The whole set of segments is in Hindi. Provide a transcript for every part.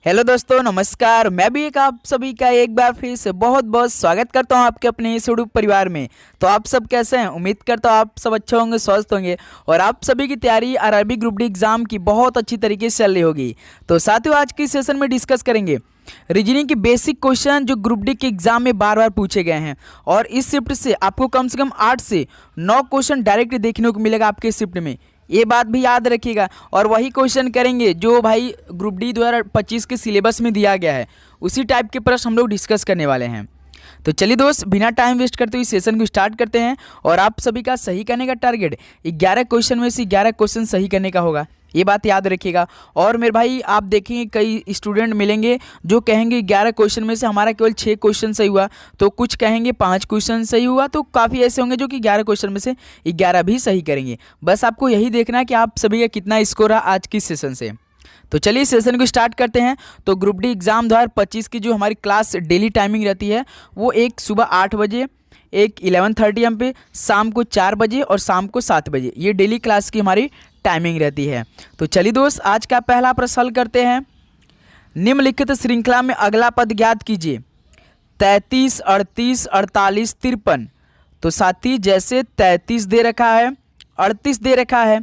हेलो दोस्तों, नमस्कार। मैं भी आप सभी का एक बार फिर से बहुत बहुत स्वागत करता हूं आपके अपने इस यूट्यूब परिवार में। तो आप सब कैसे हैं? उम्मीद करता हूं आप सब अच्छे होंगे, स्वस्थ होंगे और आप सभी की तैयारी आरआरबी ग्रुप डी एग्जाम की बहुत अच्छी तरीके से चल रही होगी। तो साथियों, आज के सेशन में डिस्कस करेंगे रीजनिंग के बेसिक क्वेश्चन जो ग्रुप डी के एग्जाम में बार बार पूछे गए हैं। और इस शिफ्ट से आपको कम से कम 8 से 9 क्वेश्चन डायरेक्ट देखने को मिलेगा आपके शिफ्ट में, ये बात भी याद रखिएगा। और वही क्वेश्चन करेंगे जो भाई ग्रुप डी 2025 के सिलेबस में दिया गया है, उसी टाइप के प्रश्न हम लोग डिस्कस करने वाले हैं। तो चलिए दोस्त, बिना टाइम वेस्ट करते हुए सेशन को स्टार्ट करते हैं। और आप सभी का सही करने का टारगेट 11 क्वेश्चन में से 11 क्वेश्चन सही करने का होगा, ये बात याद रखिएगा। और मेरे भाई आप देखेंगे कई स्टूडेंट मिलेंगे जो कहेंगे 11 क्वेश्चन में से हमारा केवल 6 क्वेश्चन सही हुआ, तो कुछ कहेंगे 5 क्वेश्चन सही हुआ, तो काफ़ी ऐसे होंगे जो कि 11 क्वेश्चन में से 11 भी सही करेंगे। बस आपको यही देखना है कि आप सभी का कितना स्कोर रहा आज की सेशन से। तो चलिए सेशन को स्टार्ट करते हैं। तो ग्रुप डी एग्ज़ाम 2025 की जो हमारी क्लास डेली टाइमिंग रहती है वो एक सुबह 8 बजे, एक 11:30 AM पे, शाम को 4 बजे और शाम को 7 बजे, ये डेली क्लास की हमारी टाइमिंग रहती है। तो चलिए दोस्त, आज का पहला प्रश्न हल करते हैं। निम्नलिखित श्रृंखला में अगला पद ज्ञात कीजिए। 33, 38, 48, 53। तो साथी जैसे 33 दे रखा है, 38 दे रखा है,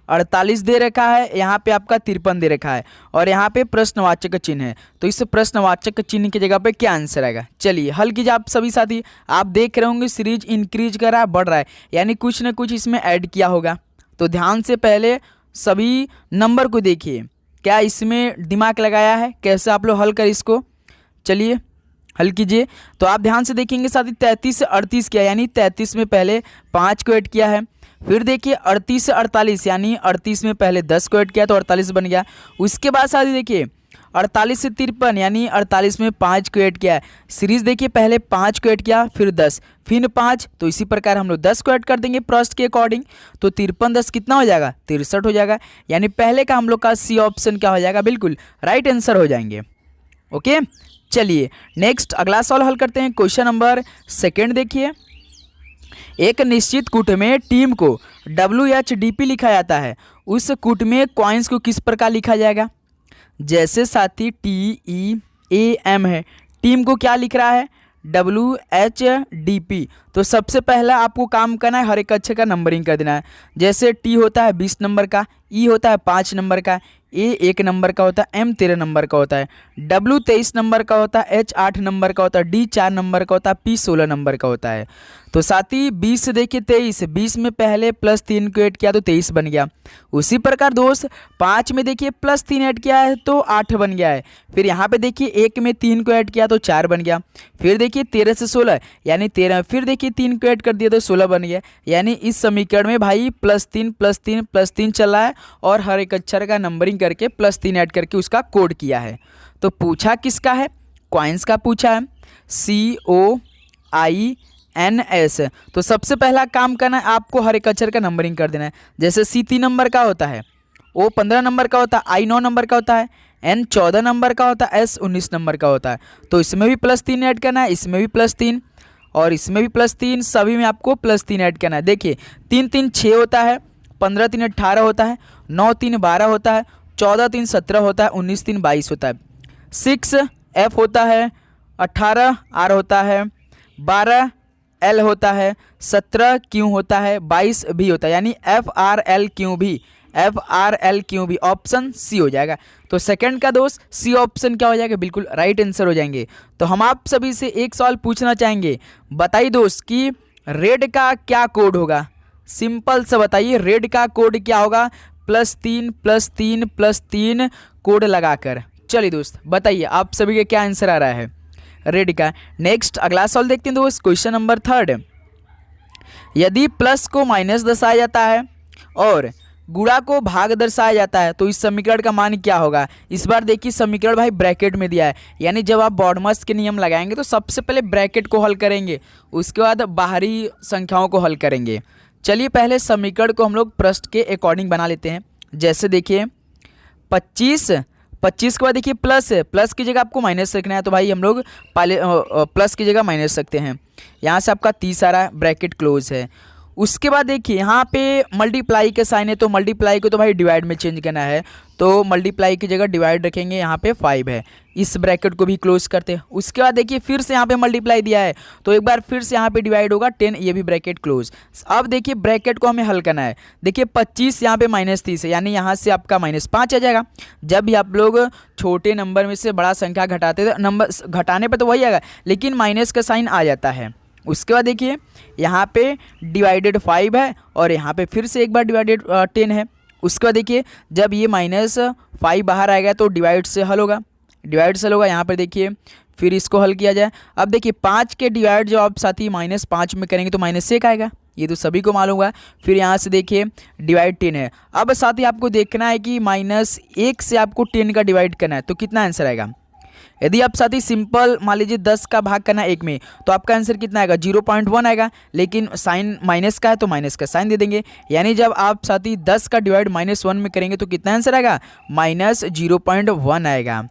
48 दे रखा है, यहाँ पे आपका 53 दे रखा है और यहाँ पे प्रश्नवाचक चिन्ह है। तो इस प्रश्नवाचक चिन्ह की जगह पे क्या आंसर आएगा? चलिए हल कीजिए आप सभी साथी। आप देख रहे होंगे सीरीज इंक्रीज कर रहा है, बढ़ रहा है, यानी कुछ ना कुछ इसमें ऐड किया होगा। तो ध्यान से पहले सभी नंबर को देखिए, क्या इसमें दिमाग लगाया है, कैसे आप लोग हल कर इसको। चलिए हल कीजिए। तो आप ध्यान से देखेंगे साथी, 33 से 38 किया, यानी 33 में पहले 5 को ऐड किया है। फिर देखिए 38 से 48, यानी 38 में पहले 10 को ऐड किया तो 48 बन गया। उसके बाद साथी देखिए 48 से 53, यानी 48 में 5 को ऐड किया है। सीरीज देखिए पहले 5 को ऐड किया, फिर 10, फिर 5, तो इसी प्रकार हम लोग 10 को ऐड कर देंगे प्रश्न के अकॉर्डिंग। तो 53 10 कितना हो जाएगा? 63 हो जाएगा। यानी पहले का हम लोग का सी ऑप्शन क्या हो जाएगा? बिल्कुल राइट आंसर हो जाएंगे। ओके, चलिए नेक्स्ट अगला सवाल हल करते हैं। क्वेश्चन नंबर 2 देखिए। एक निश्चित कूट में टीम को WHDP लिखा जाता है, उस कूट में कॉइन्स को किस प्रकार लिखा जाएगा? जैसे साथी TEAM है, टीम को क्या लिख रहा है? WHDP। तो सबसे पहला आपको काम करना है, हर एक अक्षर का नंबरिंग कर देना है। जैसे T होता है 20 नंबर का, E होता है 5 नंबर का, A 1 नंबर का होता है, M 13 नंबर का होता है, W 23 नंबर का होता है, H 8 नंबर का होता है, D 4 नंबर का होता है, P 16 नंबर का होता है। तो साथ ही 20 से देखिए 23, 20 में पहले +3 को ऐड किया तो 23 बन गया। उसी प्रकार दोस्त 5 में देखिए +3 ऐड किया है तो 8 बन गया है। फिर यहाँ पे देखिए 1 में 3 को ऐड किया तो 4 बन गया। फिर देखिए 13 से 16, यानी 13, फिर देखिए 3 को ऐड कर दिया तो 16 बन गया। यानी इस समीकरण में भाई +3 +3 +3 चल रहा है और हर एक अक्षर का नंबरिंग करके +3 ऐड करके उसका कोड किया है। तो पूछा किसका है? कॉइन्स का पूछा है, COINS। तो सबसे पहला काम करना है, आपको हर एक अक्षर का नंबरिंग कर देना है। जैसे C 3 नंबर का होता है, O 15 नंबर का होता है, I 9 नंबर का होता है, N 14 नंबर का होता है, S 19 नंबर का होता है। तो इसमें भी +3 ऐड करना है, इसमें भी +3 और इसमें भी +3, सभी में आपको +3 ऐड करना है। देखिए 3 3 6 होता है, 15 3 18 होता है, 9 3 12 होता है, 14 3 17 होता है, 19 3 22 होता है, 6 F होता है, 18 R होता है, 12 L होता है, 17 Q होता है, 22 V होता है, यानी FRLQV ऑप्शन C हो जाएगा। तो सेकंड का दोस्त C ऑप्शन क्या हो जाएगा? बिल्कुल राइट आंसर हो जाएंगे। तो हम आप सभी से एक सवाल पूछना चाहेंगे, बताइए दोस्त कि रेड का क्या कोड होगा? सिंपल से बताइए, रेड का कोड क्या होगा? +3 +3 +3 कोड लगाकर। चलिए दोस्त बताइए आप सभी का क्या आंसर आ रहा है रेड का। नेक्स्ट अगला सवाल देखते हैं दोस्त, क्वेश्चन नंबर 3। यदि प्लस को माइनस दर्शाया जाता है और गुणा को भाग दर्शाया जाता है तो इस समीकरण का मान क्या होगा? इस बार देखिए समीकरण भाई ब्रैकेट में दिया है, यानी जब आप बॉडमस के नियम लगाएंगे तो सबसे पहले ब्रैकेट को हल करेंगे, उसके बाद बाहरी संख्याओं को हल करेंगे। चलिए पहले समीकरण को हम लोग प्रश्न के अकॉर्डिंग बना लेते हैं। जैसे देखिए 25 के बाद देखिए प्लस है, प्लस की जगह आपको माइनस रखना है, तो भाई हम लोग पहले प्लस की जगह माइनस रखते हैं। यहाँ से आपका 30 आ रहा है, ब्रैकेट क्लोज है। उसके बाद देखिए यहाँ पे मल्टीप्लाई के साइन है, तो मल्टीप्लाई को तो भाई डिवाइड में चेंज करना है, तो मल्टीप्लाई की जगह डिवाइड रखेंगे। यहाँ पे 5 है, इस ब्रैकेट को भी क्लोज करते हैं। उसके बाद देखिए फिर से यहाँ पे मल्टीप्लाई दिया है, तो एक बार फिर से यहाँ पे डिवाइड होगा 10, ये भी ब्रैकेट क्लोज। अब देखिए ब्रैकेट को हमें हल करना है। देखिए 25 यहाँ पे -30 है, यानी यहाँ से आपका -5 आ जाएगा। जब भी आप लोग छोटे नंबर में से बड़ा संख्या घटाते तो नंबर घटाने पर तो वही आएगा, लेकिन माइनस का साइन आ जाता है। उसके बाद देखिए यहाँ पे डिवाइडेड 5 है और यहाँ पे फिर से एक बार डिवाइडेड 10 है। उसके बाद देखिए जब ये -5 बाहर आएगा तो डिवाइड से हल होगा, डिवाइड से हल होगा। यहाँ पर देखिए फिर इसको हल किया जाए। अब देखिए 5 के डिवाइड जो आप साथी -5 में करेंगे तो -1 आएगा, ये तो सभी को मालूम है। फिर यहाँ से देखिए डिवाइड 10 है। अब साथ ही आपको देखना है कि -1 से आपको 10 का डिवाइड करना है, तो कितना आंसर आएगा। यदि आप साथी सिंपल मान लीजिए 10 का भाग करना है 1 में, तो आपका आंसर कितना आएगा 0.1 आएगा, लेकिन साइन माइनस का है तो माइनस का साइन दे देंगे। यानी जब आप साथी 10 का डिवाइड -1 में करेंगे तो कितना आंसर आएगा -0.1 आएगा।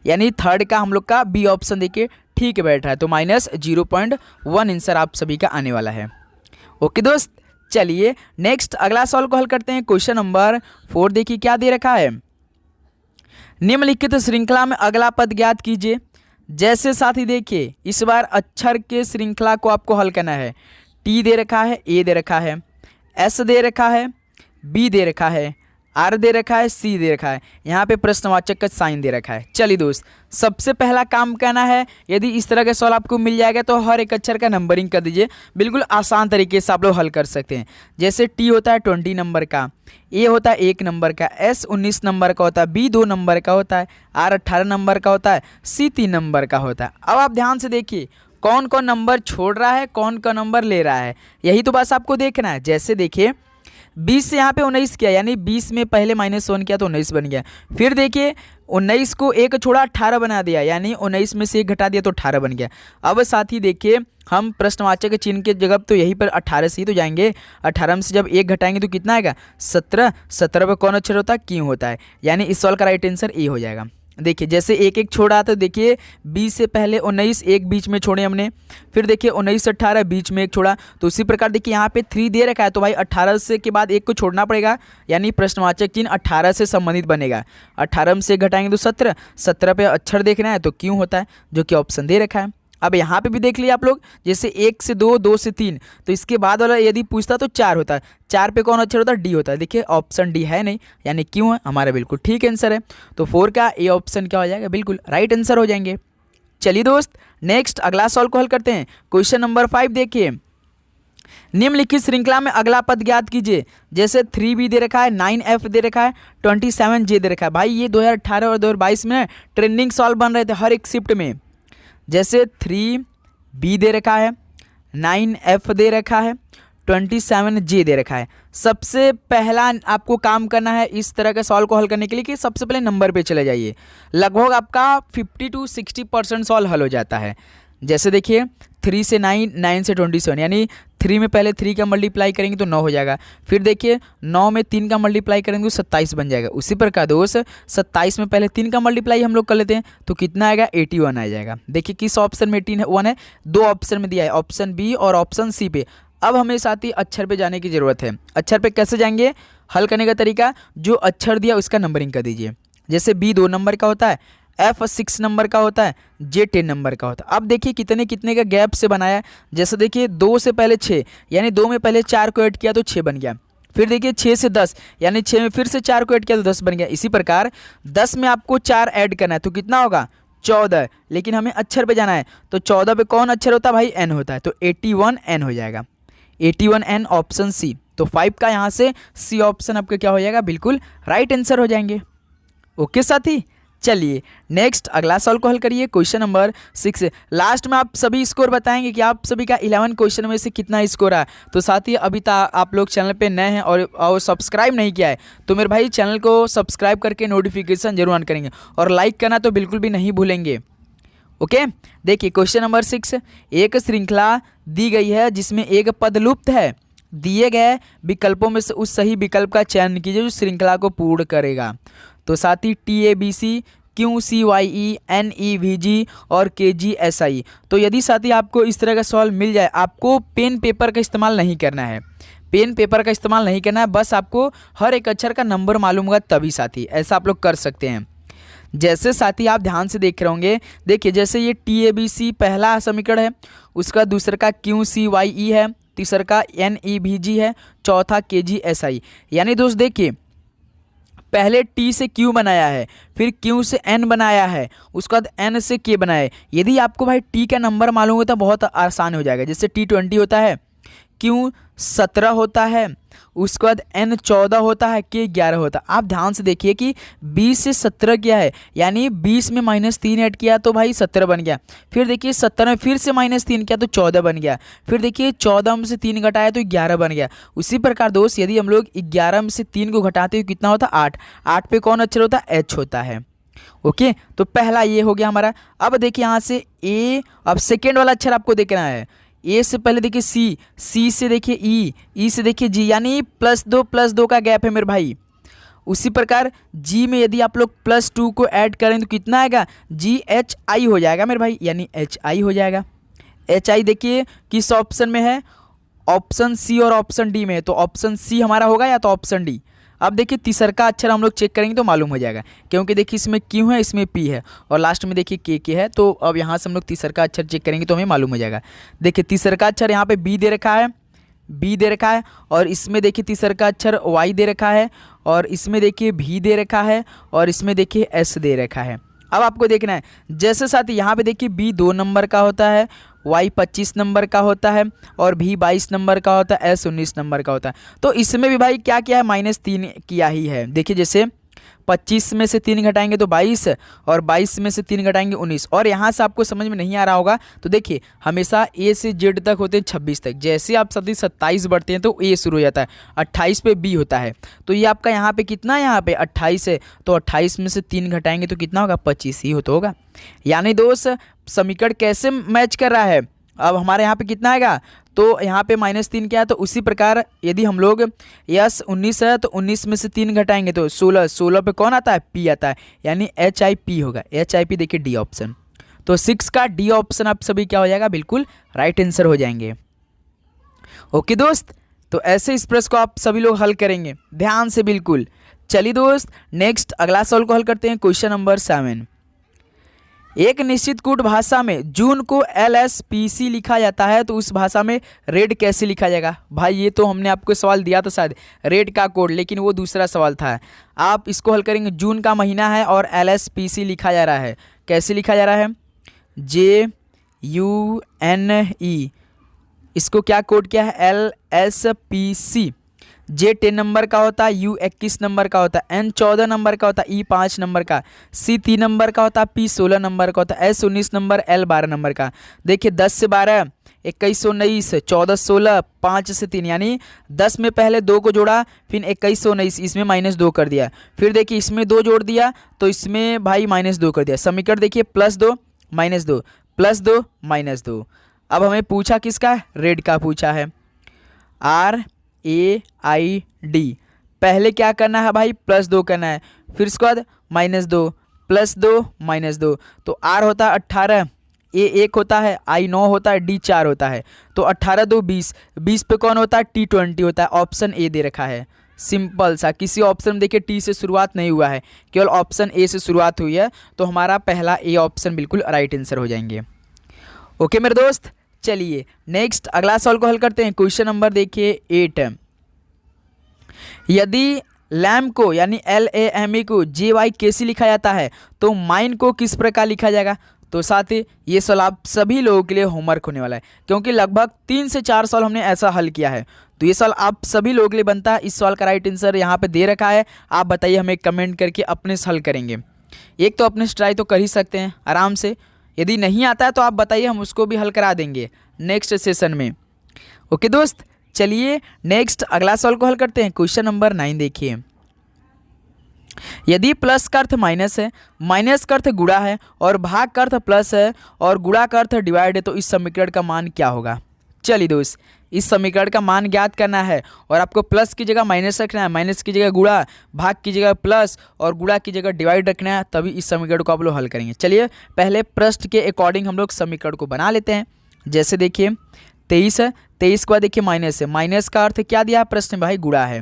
यानी थर्ड का हम लोग का बी ऑप्शन देखिए ठीक बैठ रहा है, तो -0.1 आंसर आप सभी का आने वाला है। ओके दोस्त, चलिए नेक्स्ट अगला सवाल को हल करते हैं। क्वेश्चन नंबर 4 देखिए क्या दे रखा है। निम्नलिखित श्रृंखला में अगला पद ज्ञात कीजिए। जैसे साथी देखिए इस बार अक्षर के श्रृंखला को आपको हल करना है। टी दे रखा है, ए दे रखा है, एस दे रखा है, बी दे रखा है, आर दे रखा है, सी दे रखा है, यहाँ पे प्रश्नवाचक का साइन दे रखा है। चलिए दोस्त, सबसे पहला काम करना है, यदि इस तरह का सवाल आपको मिल जाएगा तो हर एक अक्षर का नंबरिंग कर दीजिए। बिल्कुल आसान तरीके से आप लोग हल कर सकते हैं। जैसे टी होता है 20 नंबर का, ए होता है 1 नंबर का, एस 19 नंबर का होता है, बी 2 नंबर का होता है, आर 18 नंबर का होता है, सी 3 नंबर का होता है। अब आप ध्यान से देखिए कौन कौन नंबर छोड़ रहा है, कौन कौन नंबर ले रहा है, यही तो बस आपको देखना है। जैसे देखिए 20 से यहाँ पे 19 किया, यानी 20 में पहले -1 किया तो 19 बन गया। फिर देखिए 19 को एक छोड़ा 18 बना दिया, यानी 19 में से एक घटा दिया तो 18 बन गया। अब साथी देखिए हम प्रश्नवाचक चिन्ह के जगह तो यहीं पर 18 से ही तो जाएंगे। 18 में से जब एक घटाएंगे तो कितना आएगा 17। 17 पे कौन अक्षर होता है, क्यों होता है, यानी इस सवाल का राइट आंसर ए हो जाएगा। देखिए जैसे एक एक छोड़ा तो देखिए 20 से पहले 19 एक बीच में छोड़े हमने, फिर देखिए 19 से 18 बीच में एक छोड़ा, तो उसी प्रकार देखिए यहाँ पे 3 दे रखा है, तो भाई 18 से के बाद एक को छोड़ना पड़ेगा, यानी प्रश्नवाचक चिन्ह 18 से संबंधित बनेगा। 18 में से घटाएंगे तो 17। 17 पे अक्षर देखना है तो क्यों होता है, जो कि ऑप्शन दे रखा है। अब यहाँ पे भी देख लिया आप लोग, जैसे 1 से 2, 2 से 3, तो इसके बाद वाला यदि पूछता तो 4 होता है। 4 पे कौन अक्षर होता है, डी होता है। देखिए ऑप्शन डी है नहीं, यानी क्यों है हमारा बिल्कुल ठीक आंसर है। तो 4 का ए ऑप्शन क्या हो जाएगा, बिल्कुल राइट आंसर हो जाएंगे। चलिए दोस्त नेक्स्ट अगला सवाल को हल करते हैं। क्वेश्चन नंबर 5 देखिए, निम्नलिखित श्रृंखला में अगला पद ज्ञात कीजिए। जैसे 3B दे रखा है, 9F दे रखा है, 27J दे रखा है। भाई ये 2018 और 2022 में ट्रेंडिंग सवाल बन रहे थे हर एक शिफ्ट में। जैसे 3B दे रखा है, 9F दे रखा है, 27J दे रखा है। सबसे पहला आपको काम करना है इस तरह के सवाल को हल करने के लिए कि सबसे पहले नंबर पे चले जाइए। लगभग आपका 50 to 60% सवाल हल हो जाता है। जैसे देखिए 3 से 9, 9 से 27, यानी 3 में पहले 3 का मल्टीप्लाई करेंगे तो 9 हो जाएगा। फिर देखिए 9 में 3 का मल्टीप्लाई करेंगे तो 27 बन जाएगा। उसी प्रकार दोस्त 27 में पहले 3 का मल्टीप्लाई हम लोग कर लेते हैं तो कितना आएगा 81 आ जाएगा। देखिए किस ऑप्शन में 81 है, 2 ऑप्शन में दिया है, ऑप्शन बी और ऑप्शन सी पे। अब हमें साथ ही अक्षर पे जाने की ज़रूरत है। अक्षर पे कैसे जाएंगे, हल करने का तरीका, जो अक्षर दिया उसका नंबरिंग कर दीजिए। जैसे बी 2 नंबर का होता है, F 6 नंबर का होता है, J 10 नंबर का होता है। अब देखिए कितने कितने का गैप से बनाया है। जैसे देखिए 2 से पहले 6, यानी 2 में पहले 4 को ऐड किया तो 6 बन गया। फिर देखिए 6 से 10, यानी 6 में फिर से 4 को ऐड किया तो 10 बन गया। इसी प्रकार 10 में आपको 4 ऐड करना है तो कितना होगा 14, लेकिन हमें अक्षर पे जाना है तो 14 पे कौन अक्षर होता है भाई, N होता है, तो 81N हो जाएगा। 81N option C. तो 5 का यहाँ से सी ऑप्शन आपका क्या हो जाएगा, बिल्कुल राइट आंसर हो जाएंगे। ओके साथी, चलिए नेक्स्ट अगला सवाल को हल करिए। Question number 6। लास्ट में आप सभी स्कोर बताएंगे कि आप सभी का 11 क्वेश्चन में से कितना स्कोर है। तो साथी अभी तक आप लोग चैनल पे नए हैं और सब्सक्राइब नहीं किया है तो मेरे भाई चैनल को सब्सक्राइब करके नोटिफिकेशन जरूर ऑन करेंगे और लाइक करना तो बिल्कुल भी नहीं भूलेंगे। ओके, देखिए क्वेश्चन नंबर 6। एक श्रृंखला दी गई है जिसमें एक पद लुप्त है। दिए गए विकल्पों में से उस सही विकल्प का चयन कीजिए जो श्रृंखला को पूर्ण करेगा। तो साथ ही TABC QCYE NEVG और KGSI। तो यदि साथी आपको इस तरह का सवाल मिल जाए, आपको पेन पेपर का इस्तेमाल नहीं करना है, पेन पेपर का इस्तेमाल नहीं करना है, बस आपको हर एक अक्षर का नंबर मालूम होगा तभी साथी ऐसा आप लोग कर सकते हैं। जैसे साथी आप ध्यान से देख रहे होंगे, देखिए जैसे ये TABC पहला समीकरण है, उसका दूसरा का QCYE है, तीसरा का NEVG है, चौथा KGSI। यानी दोस्त देखिए पहले T से Q बनाया है, फिर Q से N बनाया है, उसके बाद N से K बनाया है। यदि आपको भाई T का नंबर मालूम हो तो बहुत आसान हो जाएगा। जैसे T20 होता है, Q 17 होता है, उसके बाद N 14 होता है, K 11 होता है। आप ध्यान से देखिए कि 20 से 17 क्या है, यानी 20 में -3 ऐड किया तो भाई 17 बन गया। फिर देखिए 17 में फिर से -3 किया तो 14 बन गया। फिर देखिए 14 में से 3 घटाया तो 11 बन गया। उसी प्रकार दोस्त यदि हम लोग 11 में से 3 को घटाते हो कितना होता है 8। 8 पे कौन अक्षर होता है, H होता है। ओके, तो पहला ये हो गया हमारा। अब देखिए यहाँ से A, अब सेकेंड वाला अक्षर आपको देखना है। ए से पहले देखिए सी, सी से देखिए ई, ई से देखिए जी, यानी +2 का गैप है मेरे भाई। उसी प्रकार जी में यदि आप लोग +2 को ऐड करें तो कितना आएगा, GHI हो जाएगा मेरे भाई, यानी HI हो जाएगा। HI देखिए किस ऑप्शन में है, ऑप्शन सी और ऑप्शन डी में है, तो ऑप्शन सी हमारा होगा या तो ऑप्शन डी। अब देखिए तीसरा का अक्षर हम लोग चेक करेंगे तो मालूम हो जाएगा, क्योंकि देखिए इसमें Q है, इसमें P है और लास्ट में देखिए K है। तो अब यहाँ से हम लोग तीसरा का अक्षर चेक करेंगे तो हमें मालूम हो जाएगा। देखिए तीसरा का अक्षर यहाँ पे B दे रखा है, B दे रखा है, और इसमें देखिए तीसरा का अक्षर Y दे रखा है, और इसमें देखिए V दे रखा है, और इसमें देखिए S दे रखा है। अब आपको देखना है जैसे साथ यहाँ पे देखिए B 2 नंबर का होता है, Y 25 नंबर का होता है, और V 22 नंबर का होता है, S 19 नंबर का होता है। तो इसमें भी भाई क्या किया है, -3 किया ही है। देखिए जैसे 25 में से 3 घटाएंगे तो 22, और 22 में से 3 घटाएंगे 19। और यहाँ से आपको समझ में नहीं आ रहा होगा तो देखिए हमेशा A से Z तक होते हैं 26 तक, जैसे आप सदी 27 बढ़ते हैं तो A शुरू हो जाता है, 28 पे B होता है। तो ये आपका यहाँ पे कितना है, यहाँ पे 28 है, तो 28 में से 3 घटाएंगे तो कितना होगा, 25 ही तो होगा। यानी दोस्त समीकरण कैसे मैच कर रहा है, अब हमारे यहाँ पे कितना आएगा, तो यहाँ पे -3 क्या है, तो उसी प्रकार यदि हम लोग यस 19 है तो 19 में से 3 घटाएंगे तो 16, 16 पे कौन आता है, P आता है, यानी HIP होगा। HIP देखिए D ऑप्शन, तो 6 का D ऑप्शन आप सभी क्या हो जाएगा, बिल्कुल राइट आंसर हो जाएंगे। ओके दोस्त, तो ऐसे इस प्रश्न को आप सभी लोग हल करेंगे ध्यान से बिल्कुल। चलिए दोस्त नेक्स्ट अगला सवाल को हल करते हैं। क्वेश्चन नंबर 7, एक निश्चित कूट भाषा में जून को LSPC लिखा जाता है तो उस भाषा में रेड कैसे लिखा जाएगा। भाई ये तो हमने आपको सवाल दिया था शायद रेड का कोड, लेकिन वो दूसरा सवाल था। आप इसको हल करेंगे, जून का महीना है और LSPC लिखा जा रहा है, कैसे लिखा जा रहा है, JUNE, इसको क्या कोड किया है, LSPC। J 10 नंबर का होता है, U 21 नंबर का होता है, N 14 नंबर का होता है, E 5 नंबर का, C 3 नंबर का होता है, P 16 नंबर का होता है, S 19 नंबर, L 12 नंबर का। देखिए 10 से 12, 21 19, 14 16, 5 से 3, यानी 10 में पहले 2 को जोड़ा, फिर 21 19, इसमें -2 कर दिया, फिर देखिए इसमें 2 जोड़ दिया तो इसमें भाई -2 कर दिया। समीकरण देखिए +2 -2 +2 -2। अब हमें पूछा किसका, रेड का पूछा है, RAID। पहले क्या करना है भाई, +2 करना है, फिर उसके बाद -2 +2 -2, तो R होता है 18, A 1 होता है, I 9 होता है, D 4 होता है, तो 18 2 20, 20 पे कौन होता है, T20 होता है। ऑप्शन A दे रखा है, सिंपल सा, किसी ऑप्शन में देखिए T से शुरुआत नहीं हुआ है, केवल ऑप्शन A से शुरुआत हुई है, तो हमारा पहला A ऑप्शन बिल्कुल राइट आंसर हो जाएंगे। ओके मेरे दोस्त, चलिए नेक्स्ट अगला सवाल को हल करते हैं। क्वेश्चन नंबर देखिए 8, यदि लैम को यानी LAME को JYKC लिखा जाता है तो माइन को किस प्रकार लिखा जाएगा। तो साथ ही ये सवाल आप सभी लोगों के लिए होमवर्क होने वाला है, क्योंकि लगभग 3 से 4 सवाल हमने ऐसा हल किया है, तो ये सवाल आप सभी लोगों के लिए बनता है। इस सवाल का राइट आंसर यहाँ पे दे रखा है, आप बताइए, हमें कमेंट करके अपने से हल करेंगे। एक तो अपने से ट्राई तो कर ही सकते हैं आराम से, यदि नहीं आता है तो आप बताइए, हम उसको भी हल करा देंगे नेक्स्ट सेशन में। ओके दोस्त, चलिए नेक्स्ट अगला सवाल को हल करते हैं। क्वेश्चन नंबर 9 देखिए, यदि प्लस का अर्थ माइनस है, माइनस का अर्थ गुणा है और भाग का अर्थ प्लस है और गुणा का अर्थ डिवाइड है तो इस समीकरण का मान क्या होगा। चलिए दोस्त, इस समीकरण का मान ज्ञात करना है और आपको प्लस की जगह माइनस रखना है, माइनस की जगह गुणा, भाग की जगह प्लस और गुणा की जगह डिवाइड रखना है, तभी इस समीकरण को आप लोग हल करेंगे। चलिए पहले प्रश्न के अकॉर्डिंग हम लोग समीकरण को बना लेते हैं। जैसे देखिए 23 है, 23 के बाद देखिए माइनस है, माइनस का अर्थ क्या दिया है प्रश्न में भाई, गुणा है,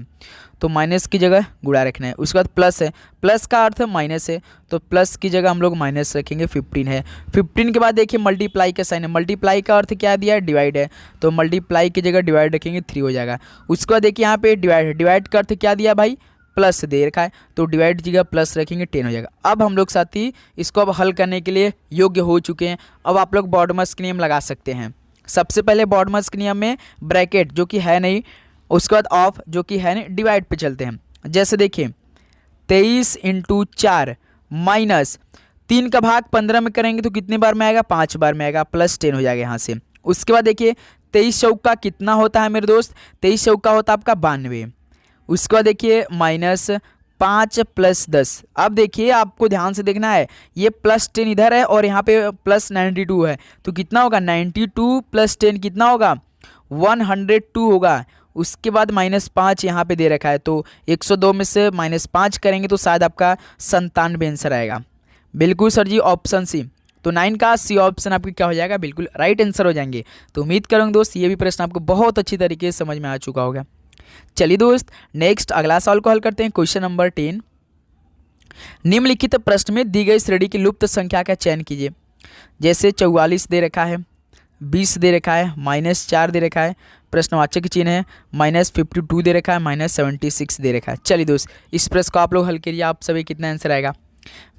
तो माइनस की जगह गुणा रखना है। उसके बाद प्लस है, प्लस का अर्थ माइनस है, तो प्लस की जगह हम लोग माइनस रखेंगे। 15 है, 15 के बाद देखिए मल्टीप्लाई का साइन है, मल्टीप्लाई का अर्थ क्या दिया है, डिवाइड है, तो मल्टीप्लाई की जगह डिवाइड रखेंगे, 3 हो जाएगा। उसके बाद देखिए यहाँ पे डिवाइड है, डिवाइड का अर्थ क्या दिया भाई, प्लस दे रखा है, तो डिवाइड की जगह प्लस रखेंगे, 10 हो जाएगा। अब हम लोग साथी इसको अब हल करने के लिए योग्य हो चुके हैं। अब आप लोग बॉडमस के नियम लगा सकते हैं। सबसे पहले बॉडमस के नियम में ब्रैकेट जो कि है नहीं, उसके बाद ऑफ जो कि है नहीं, डिवाइड पे चलते हैं। जैसे देखिए 23 × 4 माइनस 3 का भाग 15 में करेंगे तो कितने बार में आएगा, 5 बार में आएगा, प्लस 10 हो जाएगा यहाँ से। उसके बाद देखिए 23 चौका कितना होता है मेरे दोस्त, 23 चौका होता है आपका 92। उसके बाद देखिए माइनस 5 + 10। अब देखिए आपको ध्यान से देखना है, ये प्लस 10 इधर है और यहाँ पे प्लस 92 है, तो कितना होगा, 92 + 10 कितना होगा, 102 होगा। उसके बाद -5 यहाँ पे दे रखा है, तो 102 में से -5 करेंगे तो शायद आपका 97 आंसर आएगा। बिल्कुल सर जी, ऑप्शन सी। तो 9 का सी ऑप्शन आपका क्या हो जाएगा, बिल्कुल राइट आंसर हो जाएंगे। तो उम्मीद करूँगा दोस्त ये भी प्रश्न आपको बहुत अच्छी तरीके से समझ में आ चुका होगा। चलिए दोस्त नेक्स्ट अगला सवाल को हल करते हैं। क्वेश्चन नंबर 10, निम्नलिखित प्रश्न में दी गई श्रेणी की लुप्त संख्या का चयन कीजिए। जैसे 44 दे रखा है, 20 दे रखा है, -4 दे रखा है, प्रश्नवाचक चिन्ह है, -52 दे रखा है, -76 दे रखा है। चलिए दोस्त इस प्रश्न को आप लोग हल करिए, आप सभी कितना आंसर आएगा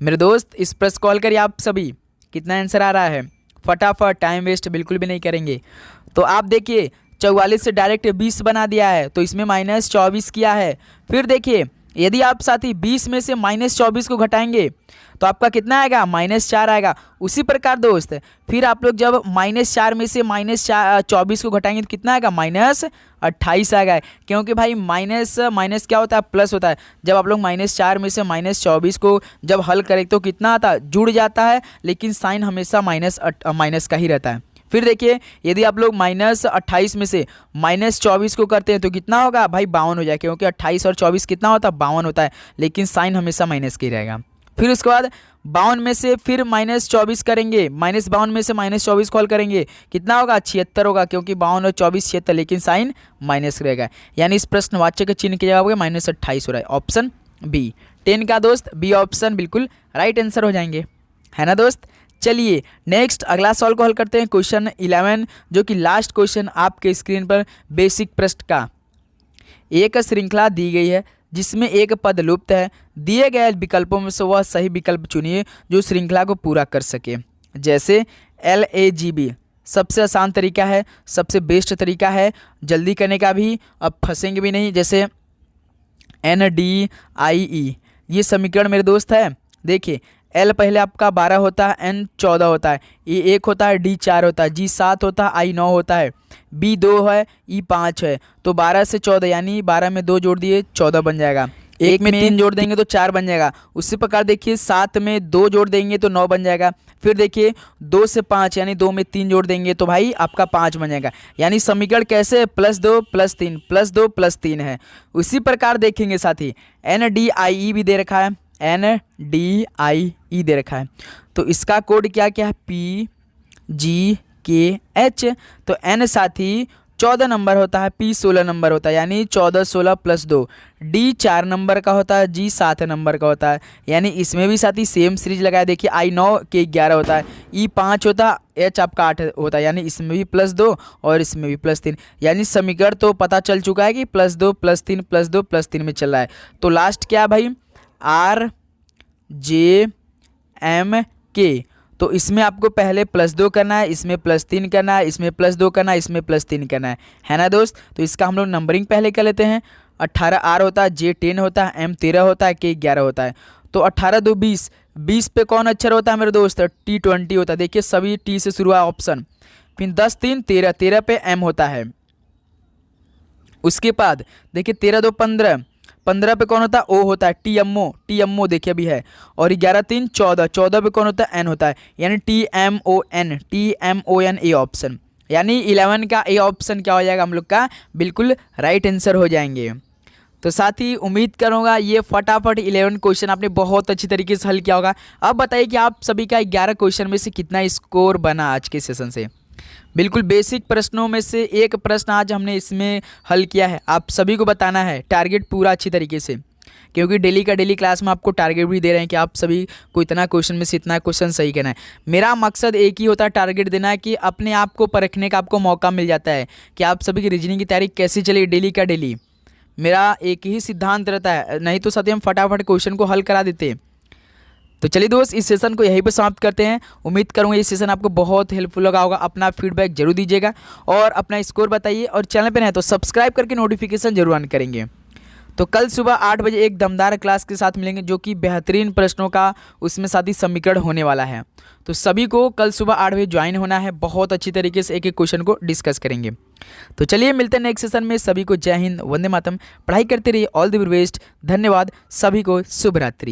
मेरे दोस्त, इस प्रश्न को हल करिए आप सभी, कितना आंसर आ रहा है फटाफट, टाइम वेस्ट बिल्कुल भी नहीं करेंगे। तो आप देखिए 44 से डायरेक्ट 20 बना दिया है, तो इसमें -24 किया है। फिर देखिए यदि आप साथी 20 में से -24 को घटाएंगे तो आपका कितना आएगा, -4 आएगा। उसी प्रकार दोस्त फिर आप लोग जब -4 में से -24 को घटाएंगे तो कितना आएगा, -28 आएगा। क्योंकि भाई माइनस क्या होता है, प्लस होता है। जब आप लोग -4 में से -24 को जब हल करें तो कितना आता है, जुड़ जाता है, लेकिन साइन हमेशा माइनस का ही रहता है। फिर देखिए यदि आप लोग -28 में से -24 को करते हैं तो कितना होगा भाई, 52 हो जाएगा, क्योंकि 28 और 24 कितना होता है, 52 होता है, लेकिन साइन हमेशा माइनस का ही रहेगा। फिर उसके बाद 52 में से फिर -24 करेंगे, -52 में से -24 कॉल करेंगे, कितना होगा, 76 होगा, क्योंकि 52 और 24 76, लेकिन साइन माइनस रहेगा। यानी इस प्रश्नवाचक के चिन्ह की जगह हो गया -28 हो रहा है, ऑप्शन बी। 10 का दोस्त बी ऑप्शन बिल्कुल राइट आंसर हो जाएंगे, है ना दोस्त। चलिए नेक्स्ट अगला सवाल को हल करते हैं। क्वेश्चन 11 जो कि लास्ट क्वेश्चन आपके स्क्रीन पर बेसिक प्रश्न का। एक श्रृंखला दी गई है जिसमें एक पद लुप्त है, दिए गए विकल्पों में से वह सही विकल्प चुनिए जो श्रृंखला को पूरा कर सके। जैसे LAGB सबसे आसान तरीका है, सबसे बेस्ट तरीका है, जल्दी करने का भी, अब फंसेंगे भी नहीं। जैसे NDIE ये समीकरण मेरे दोस्त है। देखिए L पहले आपका 12 होता है, N 14 होता है, E 1 होता है, D 4 होता है, G 7 होता है, I 9 होता है, B 2 है, E 5 है। तो 12 से 14 यानी 12 में 2 जोड़ दिए 14 बन जाएगा, 1 में 3 जोड़ देंगे तो 4 बन जाएगा। उसी प्रकार देखिए 7 में 2 जोड़ देंगे तो 9 बन जाएगा। फिर देखिए 2 से 5 यानी 2 में 3 जोड़ देंगे तो भाई आपका 5 बन जाएगा। यानी समीकरण कैसे, +2 + 3 +2 + 3 है। उसी प्रकार देखेंगे साथी NDIE भी दे रखा है, NDIE दे रखा है, तो इसका कोड क्या क्या है, PGKH। तो N साथी 14 नंबर होता है, P 16 नंबर होता है, यानी 14 16 + 2, D 4 नंबर का होता है, G 7 नंबर का होता है, यानी इसमें भी साथी सेम सीरीज लगाया। देखिए I 9 के 11 होता है, E 5 होता है, H आपका 8 होता है, यानी इसमें भी +2 और इसमें भी +3। यानी समीकरण तो पता चल चुका है कि +2 + 3 +2 + 3 में चल रहा है। तो लास्ट क्या भाई, RJMK। तो इसमें आपको पहले +2 करना है, इसमें +3 करना है, इसमें +2 करना है, इसमें +3 करना है ना दोस्त। तो इसका हम लोग नंबरिंग पहले कर लेते हैं। 18 R होता है, J 10 होता है, M 13 होता है, K 11 होता है। तो 18 2 20, 20 पे कौन अक्षर होता है मेरे दोस्त, T 20 होता है। देखिए सभी T से शुरू है ऑप्शन। फिर 10 3 13, 13 पे M होता है। उसके बाद देखिए 13 2 15, 15 पे कौन होता है, O होता है, TMO देखिए अभी है। और 11 3 14, 14 पे कौन होता है, N होता है, यानी TMON ए ऑप्शन। यानी 11 का ए ऑप्शन क्या हो जाएगा हम लोग का बिल्कुल राइट आंसर हो जाएंगे। तो साथ ही उम्मीद करूँगा ये फटाफट 11 क्वेश्चन आपने बहुत अच्छी तरीके से हल किया होगा। अब बताइए कि आप सभी का 11 क्वेश्चन में से कितना स्कोर बना आज के सेशन से। बिल्कुल बेसिक प्रश्नों में से एक प्रश्न आज हमने इसमें हल किया है। आप सभी को बताना है टारगेट पूरा अच्छी तरीके से, क्योंकि डेली का डेली क्लास में आपको टारगेट भी दे रहे हैं कि आप सभी को इतना क्वेश्चन में से इतना क्वेश्चन सही करना है। मेरा मकसद एक ही होता है, टारगेट देना है कि अपने आप को परखने का आपको मौका मिल जाता है कि आप सभी की रीजनिंग की तैयारी कैसी चली डेली का डेली। मेरा एक ही सिद्धांत रहता है, नहीं तो साथी हम फटाफट क्वेश्चन को हल करा देते। तो चलिए दोस्त, इस सेशन को यहीं पर समाप्त करते हैं। उम्मीद करूँगा ये सेशन आपको बहुत हेल्पफुल लगा होगा। अपना फीडबैक जरूर दीजिएगा और अपना स्कोर बताइए, और चैनल पर नहीं तो सब्सक्राइब करके नोटिफिकेशन जरूर ऑन करेंगे। तो कल सुबह 8 बजे एक दमदार क्लास के साथ मिलेंगे, जो कि बेहतरीन प्रश्नों का उसमें साथ ही समीकरण होने वाला है। तो सभी को कल सुबह 8 बजे ज्वाइन होना है। बहुत अच्छी तरीके से एक एक क्वेश्चन को डिस्कस करेंगे। तो चलिए मिलते हैं नेक्स्ट सेशन में। सभी को जय हिंद, वंदे मातरम। पढ़ाई करते रहिए। All the best. धन्यवाद। सभी को शुभ रात्रि।